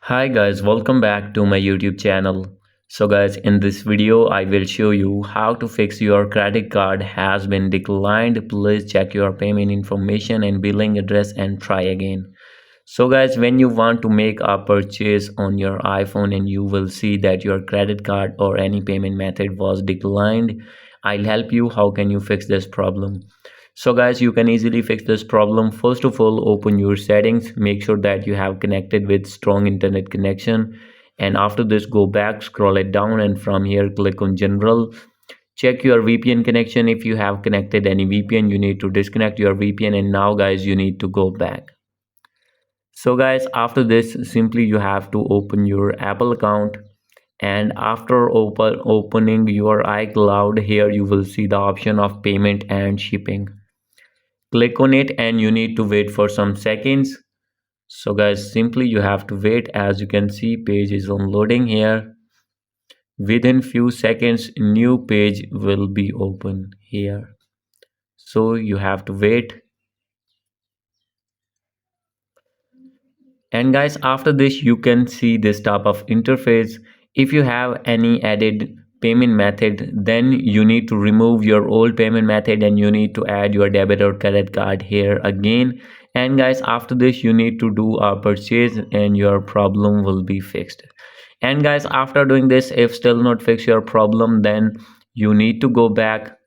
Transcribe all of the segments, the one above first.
Hi guys, welcome back to my YouTube channel. So guys, in this video I will show you how to fix your credit card has been declined. Please check your payment information and billing address and try again. So guys, when you want to make a purchase on your iPhone and you will see that your credit card or any payment method was declined, I'll help you how can you fix this problem. So guys, you can easily fix this problem. First of all, open your settings, make sure that you have connected with strong internet connection, and after this go back, scroll it down, and from here click on general. Check your VPN connection. If you have connected any VPN, you need to disconnect your VPN, and now guys you need to go back. So guys, after this simply you have to open your Apple account, and after opening your iCloud, here you will see the option of payment and shipping. Click on it and you need to wait for some seconds. So guys, simply you have to wait. As you can see, page is unloading here. Within few seconds new page will be open here, so you have to wait. And guys, after this you can see this type of interface. If you have any added payment method, then you need to remove your old payment method and you need to add your debit or credit card here again. And guys, after this you need to do a purchase and your problem will be fixed. And guys, after doing this, if still not fix your problem, then you need to go back,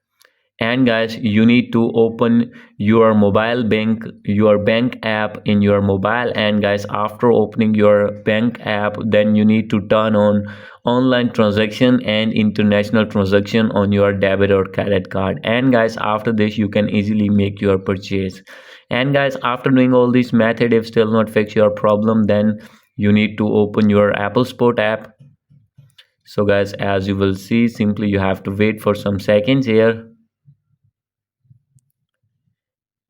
and guys you need to open your mobile bank, your bank app in your mobile. And guys, after opening your bank app, then you need to turn on online transaction and international transaction on your debit or credit card. And guys, after this you can easily make your purchase. And guys, after doing all these method, if still not fix your problem, then you need to open your Apple Sport app. So guys, as you will see, simply you have to wait for some seconds here.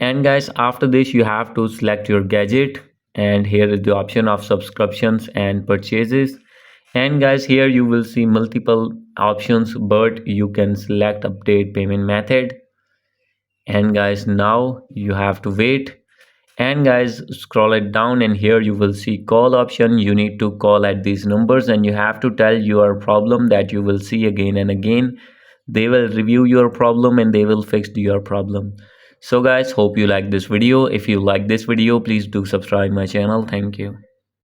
And guys, after this you have to select your gadget, and here is the option of subscriptions and purchases. And guys, here you will see multiple options, but you can select update payment method. And guys, now you have to wait. And guys, scroll it down and here you will see call option. You need to call at these numbers and you have to tell your problem that you will see again and again. They will review your problem and they will fix your problem. So guys, hope you like this video. If you like this video, please do subscribe my channel. Thank you.